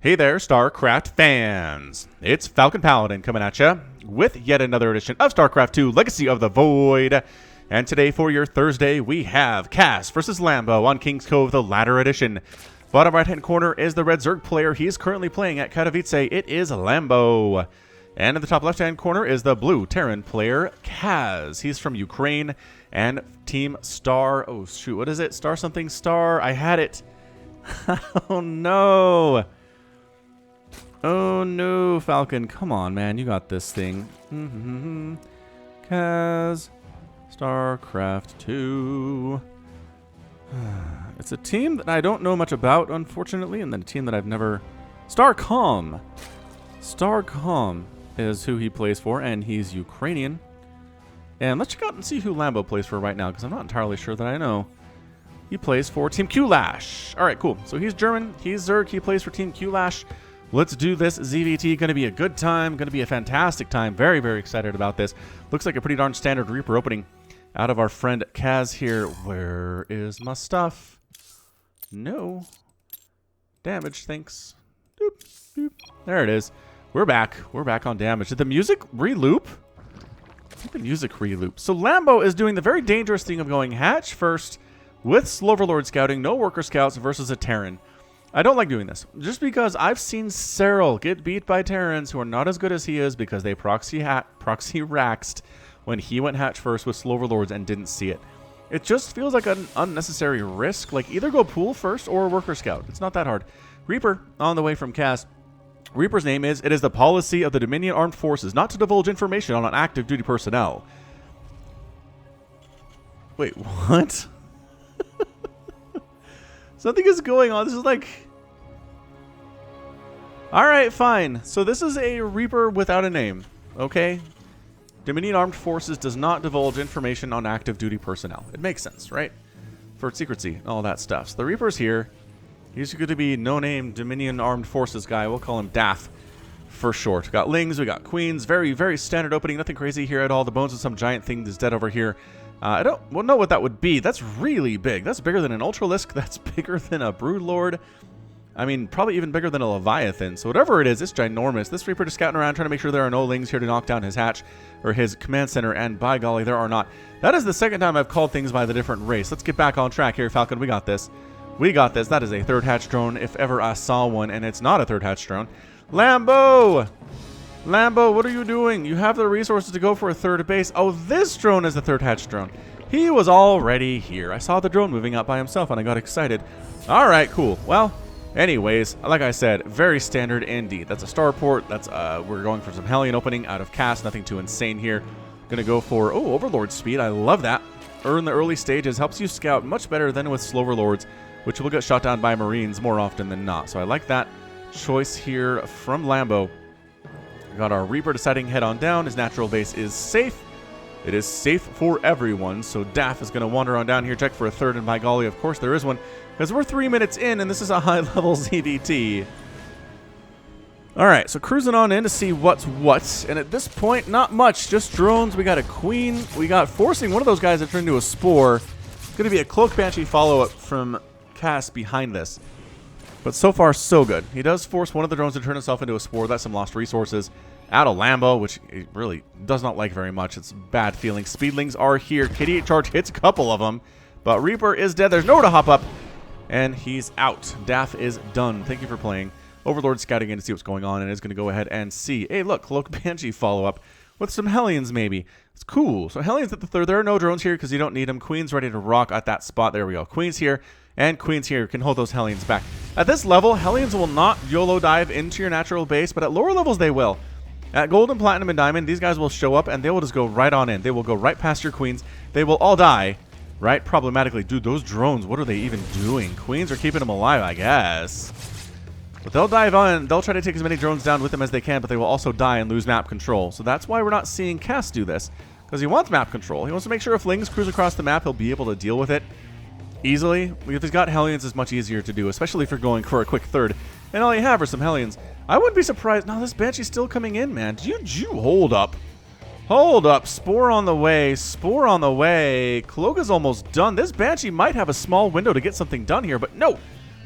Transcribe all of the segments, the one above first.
Hey there, StarCraft fans! It's Falcon Paladin coming at you with yet another edition of StarCraft 2 Legacy of the Void. And today for your Thursday, we have Cass versus Lambo on King's Cove, the latter edition. Bottom right-hand corner is the red Zerg player. He is currently playing at Katowice. It is Lambo. And in the top left-hand corner is the blue Terran player, Kaz. He's from Ukraine and Team Star... Oh, shoot, what is it? Star something Star? I had it. Oh, no. Oh no, Falcon. Come on, man. You got this thing. Kaz. StarCraft 2. It's a team that I don't know much about, unfortunately, and then a team that I've never... StarCom. StarCom is who he plays for, and he's Ukrainian. And let's check out and see who Lambo plays for right now, because I'm not entirely sure that I know. He plays for Team Kulash. Alright, cool. So he's German. He's Zerg. He plays for Team Kulash. Let's do this ZVT. Going to be a good time. Going to be a fantastic time. Very, very excited about this. Looks like a pretty darn standard Reaper opening out of our friend Kaz here. Where is my stuff? No. Damage, thanks. Doop, doop. There it is. We're back. We're back on damage. Did the music re-loop? I think the music re-loop. So Lambo is doing the very dangerous thing of going hatch first with Sloverlord scouting, no worker scouts versus a Terran. I don't like doing this, just because I've seen Cyril get beat by Terrans who are not as good as he is because they proxy raxed when he went hatch first with Sloverlords and didn't see it. It just feels like an unnecessary risk. Like, either go pool first or worker scout. It's not that hard. Reaper on the way from Cass. Reaper's name is, it is the policy of the Dominion Armed Forces not to divulge information on active duty personnel. Wait, what? Something is going on. This is like... Alright, fine. So this is a Reaper without a name. Okay? Dominion Armed Forces does not divulge information on active duty personnel. It makes sense, right? For secrecy and all that stuff. So the Reaper's here. He's going to be no-name Dominion Armed Forces guy. We'll call him Daff for short. We got Lings, we got Queens. Very, very standard opening. Nothing crazy here at all. The bones of some giant thing that's dead over here. I don't know what that would be. That's really big. That's bigger than an Ultralisk. That's bigger than a Broodlord. I mean, probably even bigger than a Leviathan. So whatever it is, it's ginormous. This Reaper just scouting around trying to make sure there are no Lings here to knock down his hatch or his command center. And by golly, there are not. That is the second time I've called things by the different race. Let's get back on track here, Falcon. We got this. We got this. That is a third hatch drone if ever I saw one. And it's not a third hatch drone. Lambo! Lambo, what are you doing? You have the resources to go for a third base. Oh, this drone is the third hatch drone. He was already here. I saw the drone moving up by himself and I got excited. All right, cool. Well, anyways, like I said, very standard indeed. That's a starport. That's we're going for some Hellion opening out of cast. Nothing too insane here. Gonna go for Overlord speed. I love that. In the early stages helps you scout much better than with Sloverlords, which will get shot down by Marines more often than not. So I like that choice here from Lambo. We got our Reaper deciding head on down. His natural base is safe. It is safe for everyone, so Daff is going to wander on down here, check for a third, and by golly, of course there is one, because we're 3 minutes in, and this is a high-level ZVT. Alright, so cruising on in to see what's what, and at this point, not much, just drones. We got a Queen, we got forcing one of those guys to turn into a Spore. It's going to be a Cloak Banshee follow-up from Cass behind this. But so far, so good. He does force one of the drones to turn itself into a Spore. That's some lost resources. Out of Lambo, which he really does not like very much. It's bad feeling. Speedlings are here. KD8 charge hits a couple of them. But Reaper is dead. There's nowhere to hop up. And he's out. Daff is done. Thank you for playing. Overlord scouting in to see what's going on and is going to go ahead and see. Hey, look. Cloak Banshee follow-up with some Hellions, maybe. It's cool. So Hellions at the third. There are no drones here because you don't need them. Queen's ready to rock at that spot. There we go. Queen's here. And Queen's here can hold those Hellions back. At this level, Hellions will not YOLO dive into your natural base, but at lower levels they will. At Gold and Platinum and Diamond, these guys will show up and they will just go right on in. They will go right past your Queens. They will all die, right? Problematically. Dude, those drones, what are they even doing? Queens are keeping them alive, I guess. But they'll dive on. They'll try to take as many drones down with them as they can, but they will also die and lose map control. So that's why we're not seeing Cass do this, because he wants map control. He wants to make sure if Lings cruise across the map, he'll be able to deal with it easily. If he's got Hellions, it's much easier to do, especially if you're going for a quick third. And all you have are some Hellions. I wouldn't be surprised. No, this Banshee's still coming in, man. Did you hold up? Hold up. Spore on the way. Spore on the way. Cloak is almost done. This Banshee might have a small window to get something done here, but no.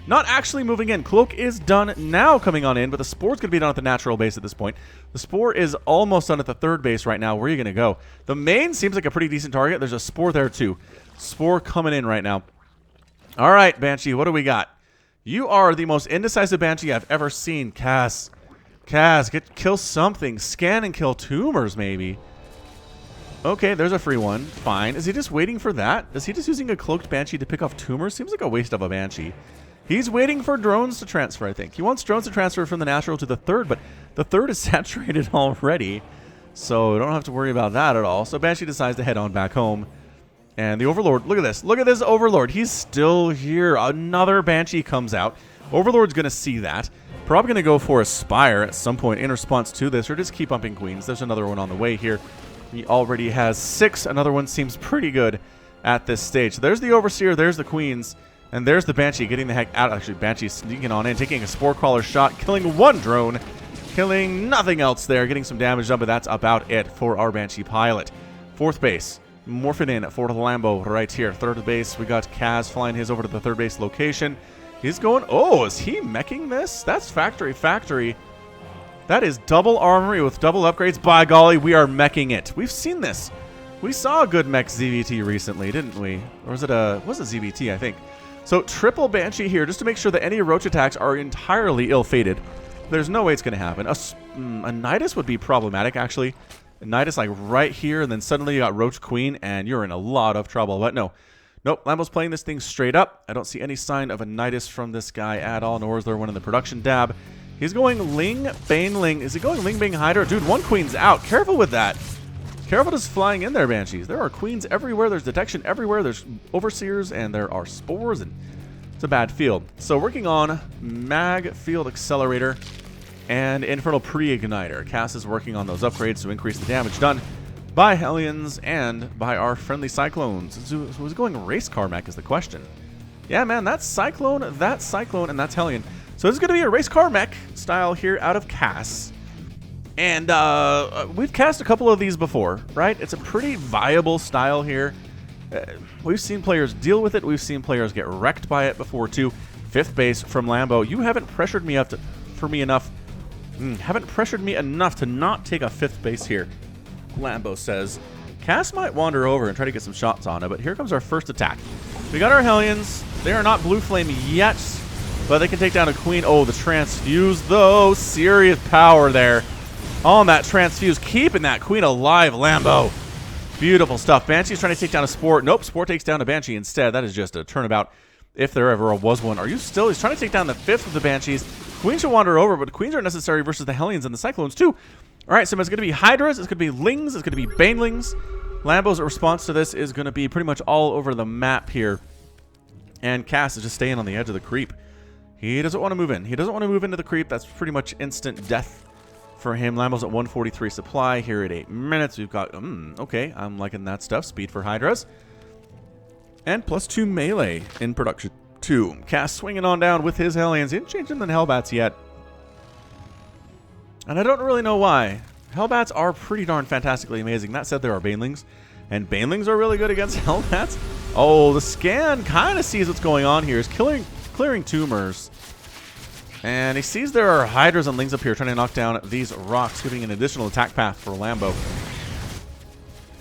Not actually moving in. Cloak is done now coming on in, but the Spore's going to be done at the natural base at this point. The Spore is almost done at the third base right now. Where are you going to go? The main seems like a pretty decent target. There's a Spore there too. Spore coming in right now. All right, Banshee, what do we got? You are the most indecisive Banshee I've ever seen. Cass, kill something. Scan and kill tumors, maybe. Okay, there's a free one. Fine. Is he just waiting for that? Is he just using a cloaked Banshee to pick off tumors? Seems like a waste of a Banshee. He's waiting for drones to transfer, I think. He wants drones to transfer from the natural to the third, but the third is saturated already. So we don't have to worry about that at all. So Banshee decides to head on back home. And the Overlord, look at this. Look at this Overlord. He's still here. Another Banshee comes out. Overlord's going to see that. Probably going to go for a Spire at some point in response to this, or just keep bumping Queens. There's another one on the way here. He already has 6. Another one seems pretty good at this stage. So there's the Overseer. There's the Queens. And there's the Banshee getting the heck out. Actually, Banshee sneaking on in, taking a Spore Crawler shot, killing 1 drone, killing nothing else there, getting some damage done, but that's about it for our Banshee pilot. 4th base, morphing in for the Lambo right here. 3rd base, we got Kaz flying his over to the 3rd base location. He's going, oh, is he meching this? That's factory. That is double armory with double upgrades. By golly, we are meching it. We've seen this. We saw a good mech ZVT recently, didn't we? Or was it ZVT, I think. So triple Banshee here just to make sure that any Roach attacks are entirely ill-fated. There's no way it's going to happen. A Nidus would be problematic, actually. A Nidus like right here, and then suddenly you got Roach Queen, and you're in a lot of trouble. But no. Nope, Lambo's playing this thing straight up. I don't see any sign of a Nidus from this guy at all, nor is there one in the production dab. He's going Ling, Bane, Ling. Is he going Ling, Bane, Hydra? Dude, 1 Queen's out. Careful with that. Careful just flying in there, Banshees. There are Queens everywhere. There's detection everywhere. There's Overseers, and there are Spores, and it's a bad field. So working on Mag Field Accelerator and Infernal Pre-Igniter. Cass is working on those upgrades to increase the damage done by Hellions and by our friendly Cyclones. So who's going Race Car Mech is the question. Yeah, man, that's Cyclone, and that's Hellion. So this is going to be a Race Car Mech style here out of Cass. And we've cast a couple of these before, right? It's a pretty viable style here. We've seen players deal with it. We've seen players get wrecked by it before, too. 5th base from Lambo. You haven't pressured me enough to not take a 5th base here, Lambo says. Cass might wander over and try to get some shots on it, but here comes our first attack. We got our Hellions. They are not Blue Flame yet, but they can take down a Queen. Oh, the Transfuse, though. Serious power there on that Transfuse, keeping that Queen alive, Lambo. Beautiful stuff. Banshee's trying to take down a Spore. Nope, Spore takes down a Banshee instead. That is just a turnabout, if there ever was one. Are you still? He's trying to take down the 5th of the Banshees. Queen should wander over, but Queens are necessary versus the Hellions and the Cyclones, too. All right, so it's going to be Hydras. It's going to be Lings. It's going to be Banelings. Lambo's response to this is going to be pretty much all over the map here. And Cass is just staying on the edge of the creep. He doesn't want to move in. He doesn't want to move into the creep. That's pretty much instant death for him. Lambo's at 143 supply here at 8 minutes. We've got, okay, I'm liking that stuff. Speed for Hydras. And +2 melee in production, too. Cass swinging on down with his Hellions. He didn't change them than Hellbats yet. And I don't really know why. Hellbats are pretty darn fantastically amazing. That said, there are Banelings. And Banelings are really good against Hellbats. Oh, the scan kind of sees what's going on here. He's clearing tumors. And he sees there are Hydras and Lings up here trying to knock down these rocks, giving an additional attack path for Lambo.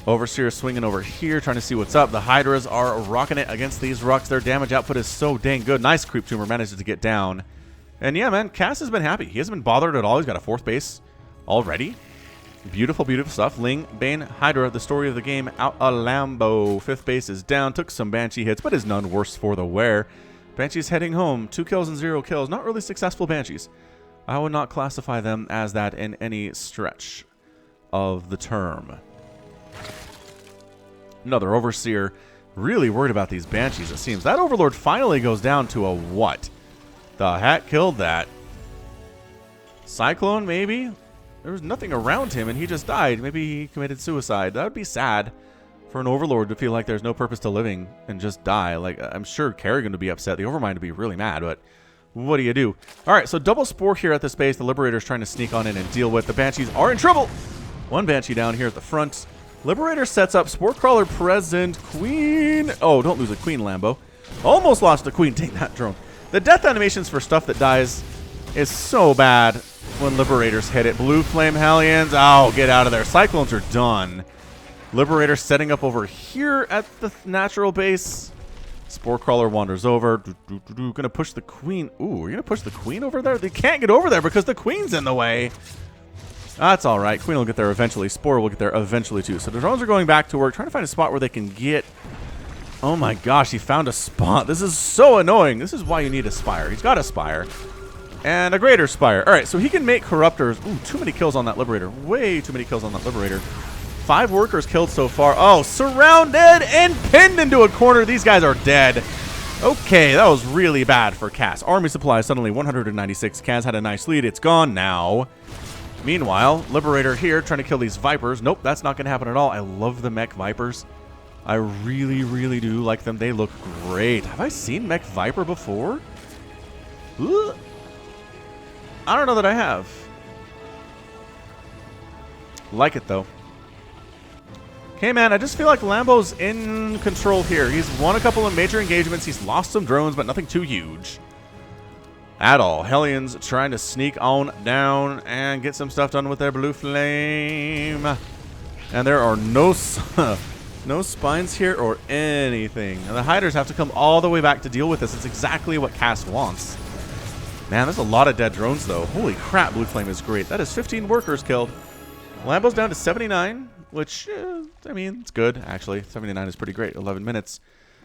Overseer swinging over here, trying to see what's up. The Hydras are rocking it against these rocks. Their damage output is so dang good. Nice creep tumor manages to get down. And yeah, man, Cass has been happy. He hasn't been bothered at all. He's got a 4th base already. Beautiful, beautiful stuff. Ling, Bane, Hydra, the story of the game, out a Lambo. 5th base is down. Took some Banshee hits, but is none worse for the wear. Banshee's heading home. 2 kills and 0 kills. Not really successful Banshees. I would not classify them as that in any stretch of the term. Another Overseer. Really worried about these Banshees, it seems. That Overlord finally goes down to a what? The hat killed that. Cyclone, maybe? There was nothing around him, and he just died. Maybe he committed suicide. That would be sad for an Overlord to feel like there's no purpose to living and just die. Like, I'm sure Kerrigan would be upset. The Overmind would be really mad, but what do you do? All right, so double Spore here at this base. The Liberator's trying to sneak on in and deal with. The Banshees are in trouble. 1 Banshee down here at the front. Liberator sets up. Spore Crawler present. Queen. Oh, don't lose a Queen, Lambo. Almost lost a Queen. Take that, drone. The death animations for stuff that dies is so bad when Liberators hit it. Blue Flame Hellions. Oh, get out of there. Cyclones are done. Liberator setting up over here at the natural base. Spore Crawler wanders over. Gonna push the Queen. Ooh, you're gonna push the Queen over there? They can't get over there because the Queen's in the way. That's all right. Queen will get there eventually. Spore will get there eventually too. So the drones are going back to work, trying to find a spot where they can get... Oh my gosh, he found a spot. This is so annoying. This is why you need a Spire. He's got a Spire. And a Greater Spire. All right, so he can make Corruptors. Ooh, too many kills on that Liberator. Way too many kills on that Liberator. 5 workers killed so far. Oh, surrounded and pinned into a corner. These guys are dead. Okay, that was really bad for Cass. Army supplies suddenly 196. Cass had a nice lead. It's gone now. Meanwhile, Liberator here trying to kill these Vipers. Nope, that's not going to happen at all. I love the mech Vipers. I really, really do like them. They look great. Have I seen mech Viper before? Ugh. I don't know that I have. Like it, though. Okay, man, I just feel like Lambo's in control here. He's won a couple of major engagements. He's lost some drones, but nothing too huge at all. Hellions trying to sneak on down and get some stuff done with their blue flame. And there are no spines here or anything. And the hiders have to come all the way back to deal with this. It's exactly what Cass wants. Man, there's a lot of dead drones, though. Holy crap, blue flame is great. That is 15 workers killed. Lambo's down to 79. Which, I mean, it's good, actually. 79 is pretty great. 11 minutes.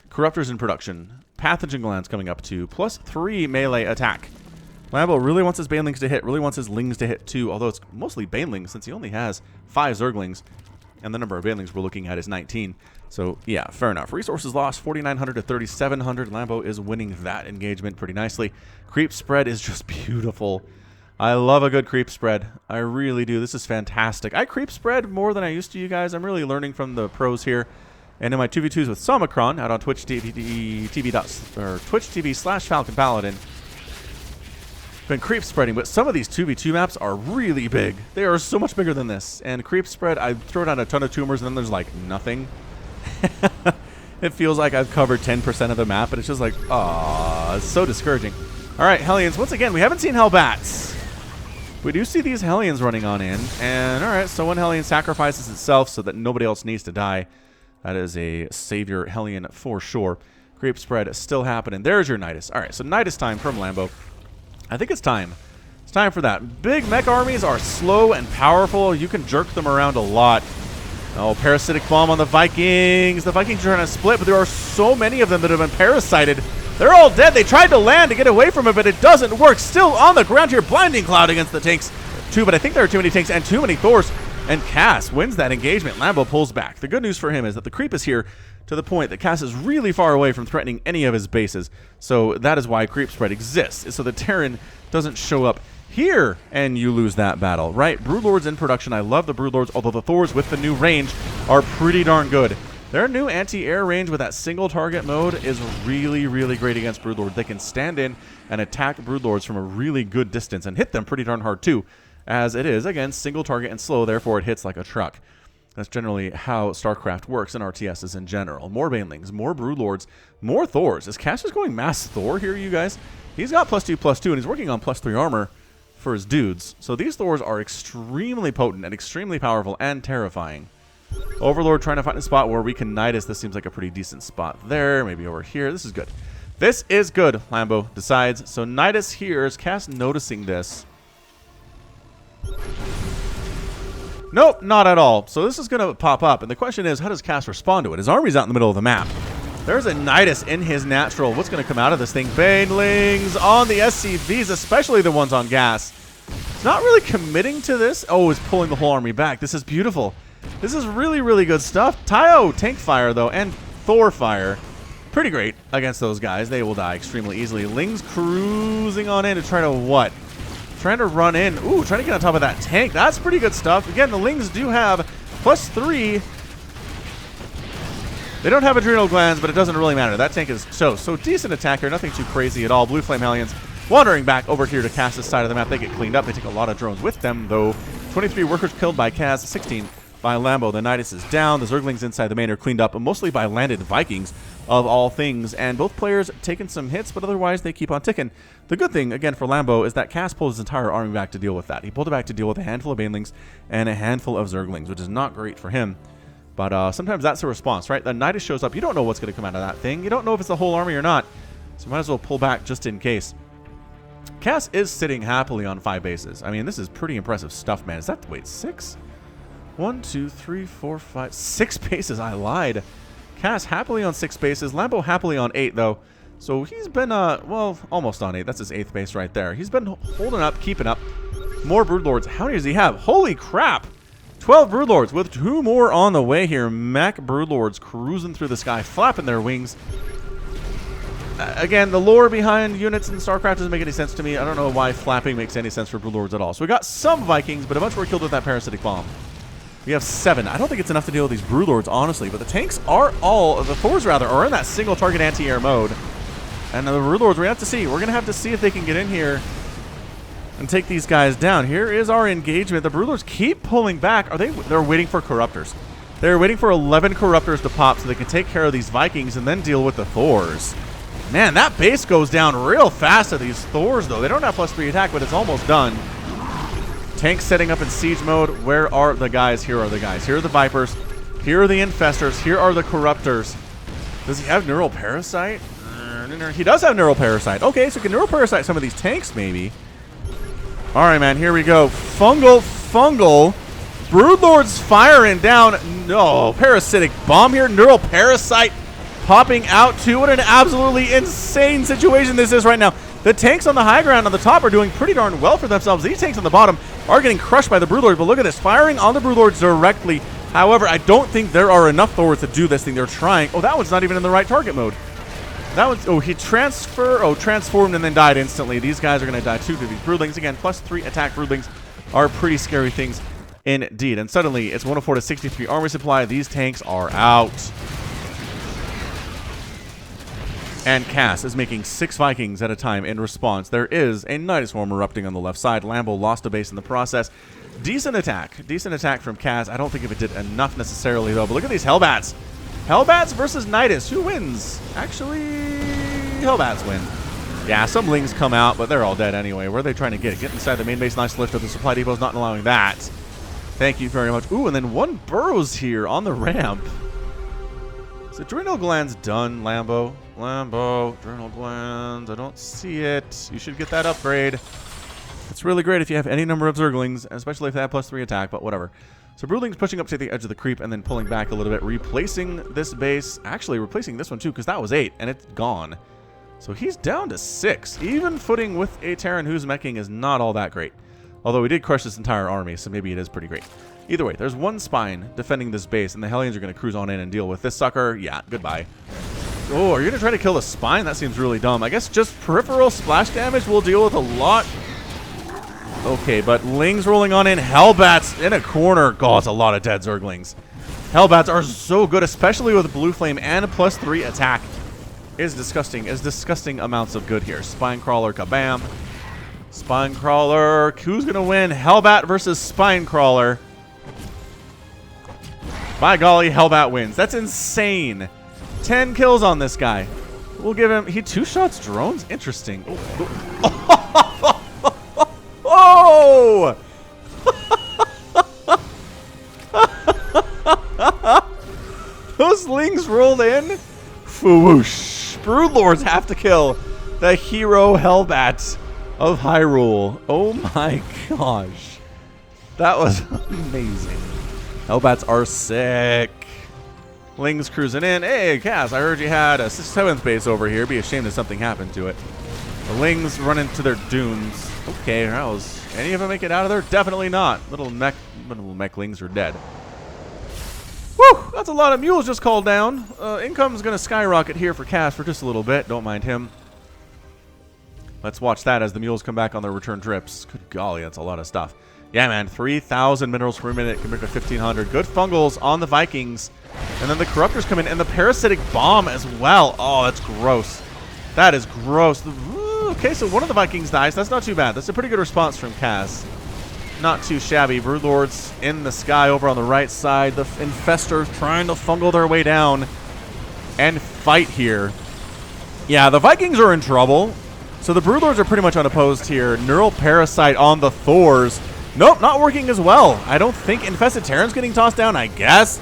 Corruptors in production. Pathogen glands coming up to +3 melee attack. Lambo really wants his Banelings to hit. Really wants his Lings to hit, too. Although it's mostly Banelings, since he only has 5 Zerglings. And the number of Banelings we're looking at is 19. So, yeah, fair enough. Resources lost, 4,900 to 3,700. Lambo is winning that engagement pretty nicely. Creep spread is just beautiful. I love a good creep spread. I really do. This is fantastic. I creep spread more than I used to, you guys. I'm really learning from the pros here. And in my 2v2s with Somicron out on Twitch TV/Falcon Paladin, been creep spreading, but some of these 2v2 maps are really big. They are so much bigger than this. And creep spread, I throw down a ton of tumors and then there's like nothing. It feels like I've covered 10% of the map, but it's just like, ah, it's so discouraging. All right, Hellions, once again, we haven't seen Hellbats. We do see these Hellions running on in, and all right, so one Hellion sacrifices itself so that nobody else needs to die. That is a savior Hellion for sure. Creep spread is still happening. There's your Nidus. All right, so Nidus time from Lambo. I think it's time. It's time for that. Big mech armies are slow and powerful. You can jerk them around a lot. Oh, parasitic bomb on the Vikings. The Vikings are trying to split, but there are so many of them that have been parasited. They're all dead. They tried to land to get away from it, but it doesn't work. Still on the ground here. Blinding Cloud against the tanks. 2, but I think there are too many tanks and too many Thors. And Cass wins that engagement. Lambo pulls back. The good news for him is that the creep is here to the point that Cass is really far away from threatening any of his bases. So that is why creep spread exists, is so the Terran doesn't show up here and you lose that battle, right? Broodlords in production. I love the Broodlords, although the Thors with the new range are pretty darn good. Their new anti-air range with that single target mode is really, really great against Broodlord. They can stand in and attack Broodlords from a really good distance and hit them pretty darn hard too, as it is, again, single target and slow, therefore it hits like a truck. That's generally how StarCraft works and RTSs in general. More Banelings, more Broodlords, more Thors. Is Cass just going mass Thor here, you guys? He's got +2/+2, and he's working on +3 armor for his dudes. So these Thors are extremely potent and extremely powerful and terrifying. Overlord trying to find a spot where we can Nidus. This seems like a pretty decent spot there. Maybe over here. This is good. This is good, Lambo decides. So Nidus here. Is Cass noticing this? Nope, not at all. So this is going to pop up. And the question is, how does Cass respond to it? His army's out in the middle of the map. There's a Nidus in his natural. What's going to come out of this thing? Banelings on the SCVs, especially the ones on gas. It's not really committing to this. Oh, it's pulling the whole army back. This is beautiful. This is really, really good stuff. Taio tank fire, though, and Thor fire. Pretty great against those guys. They will die extremely easily. Lings cruising on in to try to what? Trying to run in. Ooh, trying to get on top of that tank. That's pretty good stuff. Again, the Lings do have +3. They don't have adrenal glands, but it doesn't really matter. That tank is so decent attacker. Nothing too crazy at all. Blue Flame Hellions wandering back over here to Cass's side of the map. They get cleaned up. They take a lot of drones with them, though. 23 workers killed by Cass. 16 by Lambo. The Nidus is down. The Zerglings inside the main are cleaned up, mostly by landed Vikings of all things. And both players taking some hits, but otherwise they keep on ticking. The good thing, again, for Lambo is that Cass pulled his entire army back to deal with that. He pulled it back to deal with a handful of Banelings and a handful of Zerglings, which is not great for him. But sometimes that's a response, right? The Nidus shows up. You don't know what's going to come out of that thing. You don't know if it's the whole army or not. So might as well pull back just in case. Cass is sitting happily on 5 bases. I mean, this is pretty impressive stuff, man. Is that, wait, 6? 1, 2, 3, 4, 5, 6 bases. I lied. Cass happily on 6 bases. Lambo happily on 8, though. So he's been, well, almost on 8. That's his 8th base right there. He's been holding up, keeping up. More Broodlords. How many does he have? Holy crap! 12 Broodlords with 2 more on the way here. Mech Broodlords cruising through the sky, flapping their wings. Again, the lore behind units in StarCraft doesn't make any sense to me. I don't know why flapping makes any sense for Broodlords at all. So we got some Vikings, but a bunch were killed with that parasitic bomb. We have 7. I don't think it's enough to deal with these Broodlords, honestly, but the tanks are all, the Thors rather, are in that single target anti-air mode. And the Broodlords, we're going to have to see. We're going to have to see if they can get in here and take these guys down. Here is our engagement. The Broodlords keep pulling back. They're waiting for Corruptors. They're waiting for 11 Corruptors to pop so they can take care of these Vikings and then deal with the Thors. Man, that base goes down real fast to these Thors, though. They don't have +3 attack, but it's almost done. Tanks setting up in siege mode. Where are the guys? Here are the guys. Here are the Vipers. Here are the Infestors. Here are the Corruptors. Does he have Neural Parasite? He does have Neural Parasite. Okay, so he can Neural Parasite some of these tanks, maybe. All right, man, here we go. Fungal. Broodlords firing down. No, Parasitic Bomb here. Neural Parasite popping out too. What an absolutely insane situation this is right now. The tanks on the high ground on the top are doing pretty darn well for themselves. These tanks on the bottom are getting crushed by the Broodlords, but look at this, firing on the Broodlords directly. However, I don't think there are enough Thors to do this thing. They're trying. Oh, that one's not even in the right target mode. That one's, oh, he transformed and then died instantly. These guys are going to die too to these Broodlings. Again, +3 attack Broodlings are pretty scary things indeed. And suddenly, it's 104 to 63 armor supply. These tanks are out. And Cass is making 6 Vikings at a time in response. There is a Nidus Swarm erupting on the left side. Lambo lost a base in the process. Decent attack from Cass. I don't think if it did enough necessarily, though. But look at these Hellbats. Hellbats versus Nidus. Who wins? Actually, Hellbats win. Yeah, some Lings come out, but they're all dead anyway. Where are they trying to get? Get inside the main base. Nice lift of the supply depot's not allowing that. Thank you very much. Ooh, and then 1 burrows here on the ramp. Is Adrenal Glands done, Lambo? Lambo, Adrenal Glands. I don't see it. You should get that upgrade. It's really great if you have any number of Zerglings, especially if they have +3 attack, but whatever. So Broodling's pushing up to the edge of the creep and then pulling back a little bit, replacing this base. Actually, replacing this one too, because that was 8, and it's gone. So he's down to 6. Even footing with a Terran who's meching is not all that great. Although he did crush this entire army, so maybe it is pretty great. Either way, there's 1 spine defending this base, and the Hellions are going to cruise on in and deal with this sucker. Yeah, goodbye. Oh, are you going to try to kill the spine? That seems really dumb. I guess just peripheral splash damage will deal with a lot. Okay, but Lings rolling on in. Hellbats in a corner. God, it's a lot of dead Zerglings. Hellbats are so good, especially with Blue Flame and a +3 attack. Is disgusting amounts of good here. Spinecrawler, kabam. Spinecrawler. Who's going to win? Hellbat versus Spinecrawler. By golly, Hellbat wins. That's insane. 10 kills on this guy. We'll give him... He 2-shots drones? Interesting. Oh! Those Lings rolled in. Fwoosh. Broodlords have to kill the hero Hellbat of Hyrule. Oh my gosh. That was amazing. Hellbats are sick. Lings cruising in. Hey, Cass, I heard you had a 7th base over here. Be ashamed if something happened to it. The Lings run into their dooms. Okay, how's any of them make it out of there? Definitely not. Little mech Lings are dead. Whew, that's a lot of mules just called down. Income's going to skyrocket here for Cass for just a little bit. Don't mind him. Let's watch that as the mules come back on their return trips. Good golly, that's a lot of stuff. Yeah, man, 3,000 minerals per minute compared to 1,500. Good fungals on the Vikings. And then the Corruptors come in, and the Parasitic Bomb as well. Oh, that's gross. That is gross. Okay, so one of the Vikings dies. That's not too bad. That's a pretty good response from Cass. Not too shabby. Broodlords in the sky over on the right side. The Infestors trying to fungal their way down and fight here. Yeah, the Vikings are in trouble. So the Broodlords are pretty much unopposed here. Neural Parasite on the Thors. Nope, not working as well. I don't think Infested Terran's getting tossed down, I guess.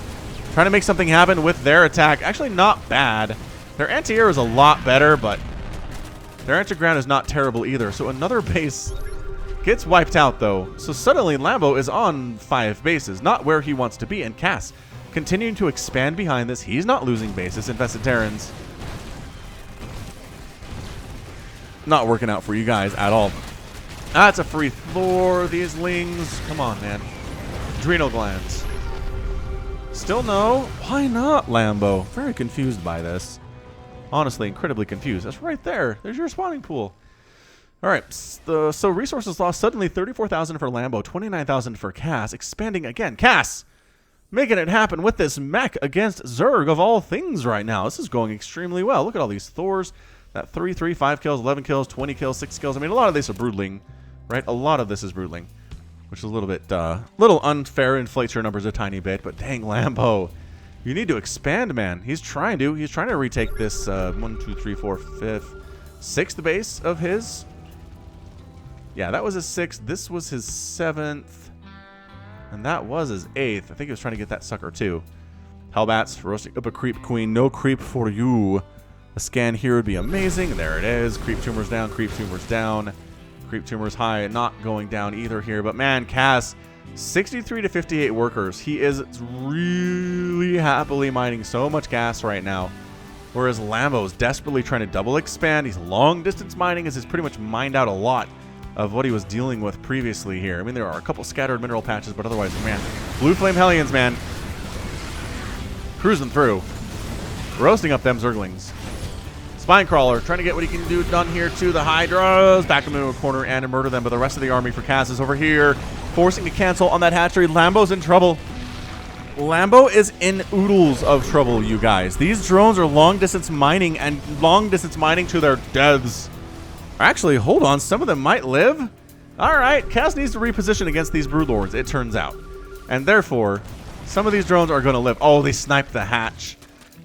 Trying to make something happen with their attack. Actually, not bad. Their anti-air is a lot better, but their anti-ground is not terrible either. So another base gets wiped out, though. So suddenly, Lambo is on 5 bases, not where he wants to be. And Cass continuing to expand behind this. He's not losing bases. Infested Terrans not working out for you guys at all. That's a free Thor. These Lings. Come on, man. Adrenal glands. Still no. Why not, Lambo? Very confused by this. Honestly, incredibly confused. That's right there. There's your spawning pool. All right. So resources lost suddenly 34,000 for Lambo, 29,000 for Cass. Expanding again. Cass making it happen with this mech against Zerg of all things right now. This is going extremely well. Look at all these Thors. That 3, 3, 5 kills, 11 kills, 20 kills, 6 kills. I mean, a lot of this is Broodling, right? A lot of this is Broodling, which is a little bit, little unfair, inflates your numbers a tiny bit. But dang, Lambo, you need to expand, man. He's trying to retake this 1, 2, 3, 4, 5th, 6th base of his. Yeah, that was his 6th. This was his 7th, and that was his 8th. I think he was trying to get that sucker too. Hellbats roasting up a creep queen. No creep for you. A scan here would be amazing. There it is. Creep tumors down. Creep tumors down. Creep tumors high. Not going down either here. But man, Cass, 63 to 58 workers. He is really happily mining so much gas right now. Whereas Lambo is desperately trying to double expand. He's long distance mining as he's pretty much mined out a lot of what he was dealing with previously here. I mean, there are a couple scattered mineral patches, but otherwise, man, Blue Flame Hellions, man, cruising through. Roasting up them Zerglings. Spinecrawler trying to get what he can do done here to the Hydras. Back them into a corner and murder them. But the rest of the army for Cass is over here, forcing to cancel on that hatchery. Lambo's in trouble. Lambo is in oodles of trouble, you guys. These drones are long distance mining and long distance mining to their deaths. Actually, hold on. Some of them might live. All right. Cass needs to reposition against these Broodlords, it turns out. And therefore, some of these drones are going to live. Oh, they sniped the hatch.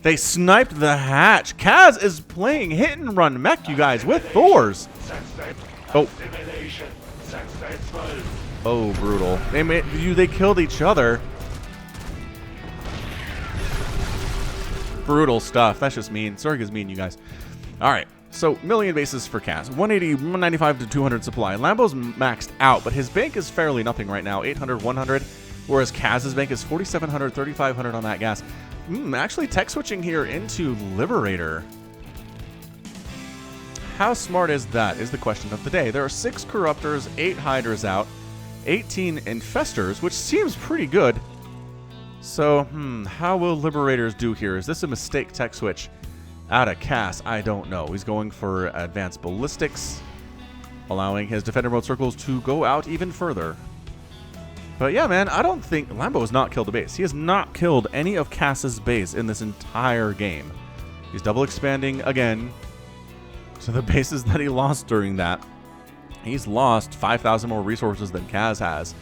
They sniped the hatch. Kaz is playing hit and run mech, you guys, with Thors. Oh. Oh, brutal. They killed each other. Brutal stuff. That's just mean. Zerg is mean, you guys. All right. So, million bases for Kaz. 180, 195 to 200 supply. Lambo's maxed out, but his bank is fairly nothing right now. 800, 100. Whereas Kaz's bank is 4,700, 3,500 on that gas. Actually, tech switching here into Liberator. How smart is that is the question of the day. There are 6 Corruptors, 8 Hydras out, 18 Infestors, which seems pretty good. So, how will Liberators do here? Is this a mistake tech switch out of Cass? I don't know. He's going for advanced ballistics, allowing his defender mode circles to go out even further. But yeah, man, I don't think Lambo has not killed a base. He has not killed any of Cass's base in this entire game. He's double expanding again to the bases that he lost during that. He's lost 5,000 more resources than Kaz has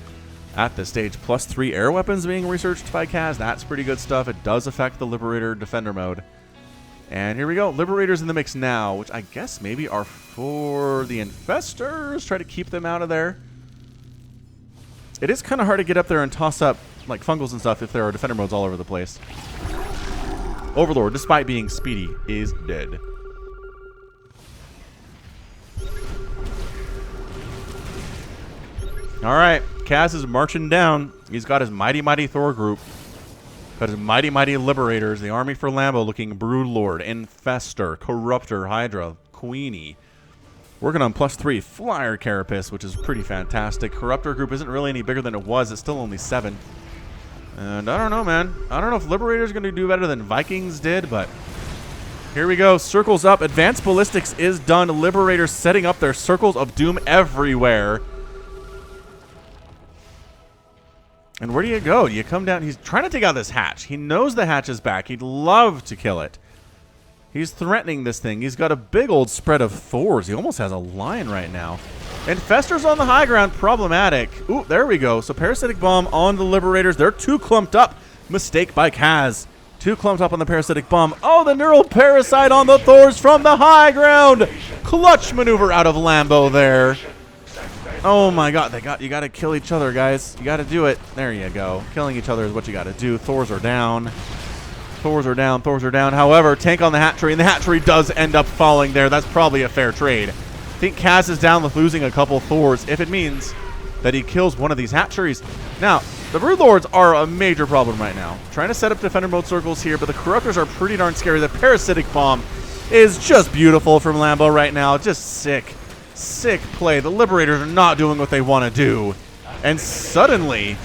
at this stage. Plus 3 air weapons being researched by Kaz. That's pretty good stuff. It does affect the Liberator defender mode. And here we go. Liberators in the mix now, which I guess maybe are for the Infestors. Try to keep them out of there. It is kind of hard to get up there and toss up like fungals and stuff if there are defender modes all over the place. Overlord, despite being speedy, is dead. Alright, Kaz is marching down. He's got his mighty, mighty Thor group. Got his mighty, mighty Liberators. The army for Lambo looking Broodlord, Infestor, Corruptor, Hydra, Queenie. Working on +3 Flyer Carapace, which is pretty fantastic. Corruptor group isn't really any bigger than it was. It's still only 7. And I don't know, man. I don't know if Liberator's going to do better than Vikings did, but here we go. Circles up. Advanced Ballistics is done. Liberators setting up their circles of doom everywhere. And where do you go? Do you come down? He's trying to take out this hatch. He knows the hatch is back. He'd love to kill it. He's threatening this thing. He's got a big old spread of Thors. He almost has a line right now. Infestors on the high ground, problematic. Ooh, there we go. So Parasitic Bomb on the Liberators. They're too clumped up. Mistake by Kaz. Too clumped up on the Parasitic Bomb. Oh, the Neural Parasite on the Thors from the high ground. Clutch maneuver out of Lambo there. Oh my god, you gotta kill each other, guys. You gotta do it. There you go. Killing each other is what you gotta do. Thors are down. Thors are down. Thors are down. However, tank on the hatchery, and the hatchery does end up falling there. That's probably a fair trade. I think Kaz is down with losing a couple Thors if it means that he kills one of these hatcheries. Now, the Brood Lords are a major problem right now. Trying to set up defender mode circles here, but the Corruptors are pretty darn scary. The Parasitic Bomb is just beautiful from Lambo right now. Just sick. Sick play. The Liberators are not doing what they want to do. And suddenly,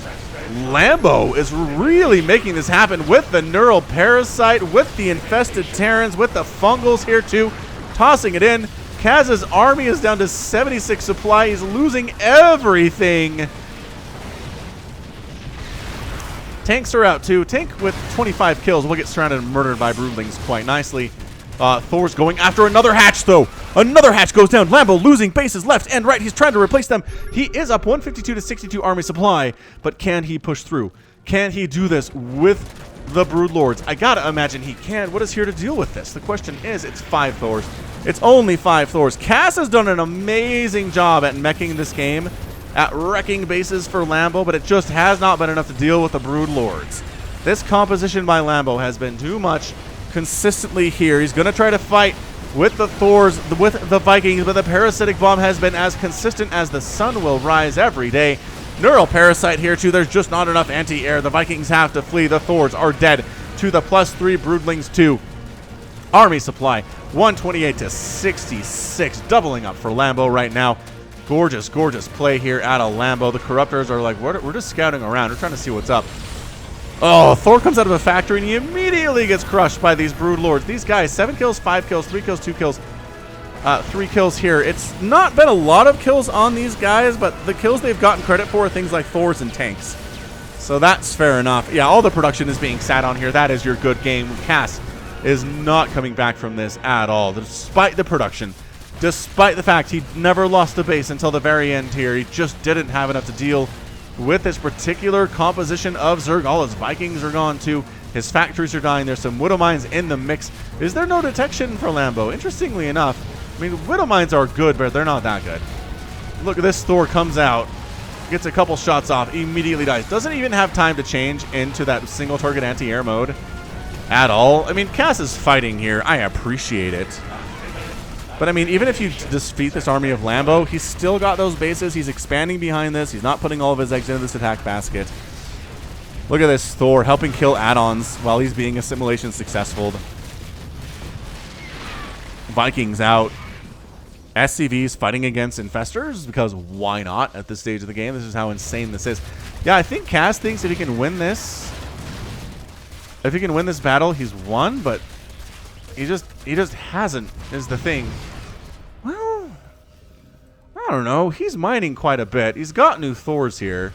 Lambo is really making this happen with the Neural Parasite, with the Infested Terrans, with the Fungals here too. Tossing it in. Kaz's army is down to 76 supply. He's losing everything. Tanks are out too. Tank with 25 kills will get surrounded and murdered by Broodlings quite nicely. Thor's going after another hatch though. Another hatch goes down. Lambo losing bases left and right. He's trying to replace them. He is up 152 to 62 army supply, but can he push through? Can he do this with the Brood Lords? I gotta imagine he can. What is here to deal with this? The question is, it's 5 Thors. It's only 5 Thors. Cass has done an amazing job at meching this game, at wrecking bases for Lambo, but it just has not been enough to deal with the Brood Lords. This composition by Lambo has been too much consistently here. He's going to try to fight with the Thors, with the Vikings, but the Parasitic Bomb has been as consistent as the sun will rise every day. Neural Parasite here too. There's just not enough anti-air. The Vikings have to flee. The Thors are dead to the +3 Broodlings 2. Army supply 128 to 66, doubling up for Lambo right now. Gorgeous, gorgeous play here out of Lambo. The Corruptors are like, we're just scouting around. We're trying to see what's up. Oh, Thor comes out of a factory and he immediately gets crushed by these Brood Lords. These guys, 7 kills, 5 kills, 3 kills, 2 kills, 3 kills here. It's not been a lot of kills on these guys, but the kills they've gotten credit for are things like Thors and tanks. So that's fair enough. Yeah, all the production is being sat on here. That is your good game. Cass is not coming back from this at all, despite the production. Despite the fact he never lost the base until the very end here. He just didn't have enough to deal with this particular composition of Zerg. All his Vikings are gone too. His factories are dying. There's some Widow Mines in the mix. Is there no detection for Lambo? Interestingly enough, I mean, Widow Mines are good, but they're not that good. Look at this. Thor comes out, gets a couple shots off, immediately dies. Doesn't even have time to change into that single target anti-air mode at all. I mean, Cass is fighting here. I appreciate it. But, I mean, even if you defeat this army of Lambo, he's still got those bases. He's expanding behind this. He's not putting all of his eggs into this attack basket. Look at this Thor helping kill add-ons while he's being assimilation successful. Vikings out. SCVs fighting against Infestors, because why not at this stage of the game? This is how insane this is. Yeah, I think Cass thinks if he can win this, battle, he's won, but he just hasn't, is the thing. Well, I don't know. He's mining quite a bit. He's got new Thors here.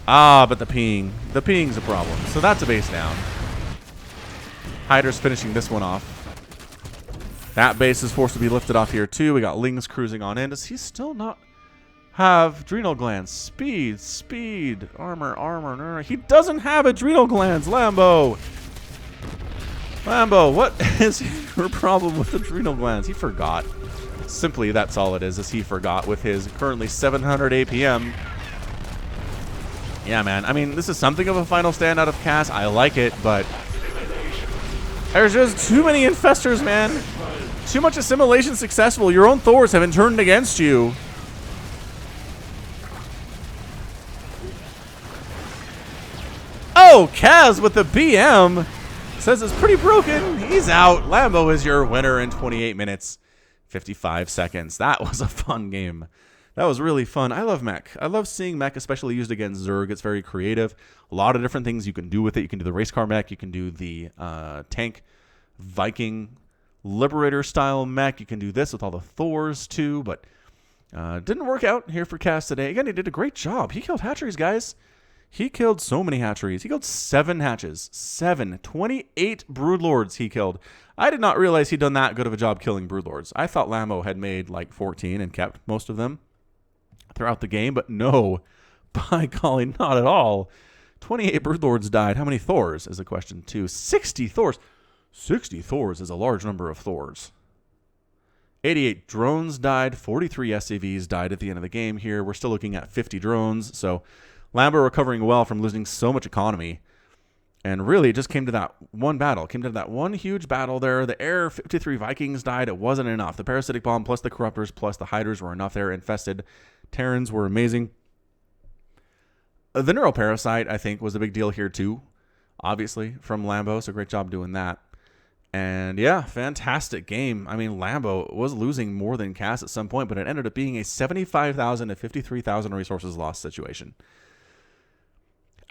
Ah, but the ping. The ping's a problem. So that's a base down. Hydra's finishing this one off. That base is forced to be lifted off here too. We got Lings cruising on in. Does he still not have adrenal glands? Speed, speed, armor. He doesn't have adrenal glands, Lambo. Lambo, what is your problem with adrenal glands? He forgot. Simply, that's all it is he forgot with his currently 700 APM. Yeah, man. I mean, this is something of a final stand out of Cass. I like it, but there's just too many Infestors, man. Too much assimilation successful. Your own Thors have been turned against you. Oh, Kaz with the BM. Says it's pretty broken. He's out. Lambo is your winner in 28 minutes, 55 seconds. That was a fun game. That was really fun. I love mech. I love seeing mech, especially used against Zerg. It's very creative. A lot of different things you can do with it. You can do the race car mech. You can do the tank, Viking, Liberator style mech. You can do this with all the Thors too, but didn't work out here for Cass today. Again, he did a great job. He killed hatcheries, guys. He killed so many hatcheries. He killed 7 hatches. 7. 28 Broodlords he killed. I did not realize he'd done that good of a job killing Broodlords. I thought Lambo had made like 14 and kept most of them. throughout the game, but no, by golly, not at all. 28 Broodlords died. How many Thors is the question, too? 60 Thors. 60 Thors is a large number of Thors. 88 drones died. 43 SCVs died at the end of the game here. We're still looking at 50 drones, so Lambo recovering well from losing so much economy. And really, it just came to that one battle. Came to that one huge battle there. The Air 53 Vikings died. It wasn't enough. The Parasitic Bomb plus the Corruptors plus the Hydras were enough there. Infested Terrans were amazing. The Neuroparasite, I think, was a big deal here too. Obviously, from Lambo. So great job doing that. And yeah, fantastic game. I mean, Lambo was losing more than Cass at some point, but it ended up being a 75,000 to 53,000 resources lost situation.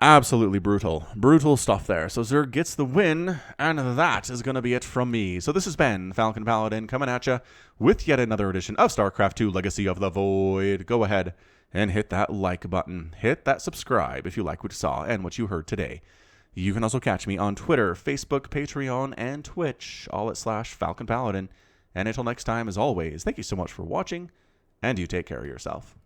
Absolutely brutal. Brutal stuff there. So Zerg gets the win, and that is going to be it from me. So this has been Falcon Paladin coming at you with yet another edition of StarCraft 2 Legacy of the Void. Go ahead and hit that like button. Hit that subscribe if you like what you saw and what you heard today. You can also catch me on Twitter, Facebook, Patreon, and Twitch, all at /Falcon Paladin. And until next time, as always, thank you so much for watching, and you take care of yourself.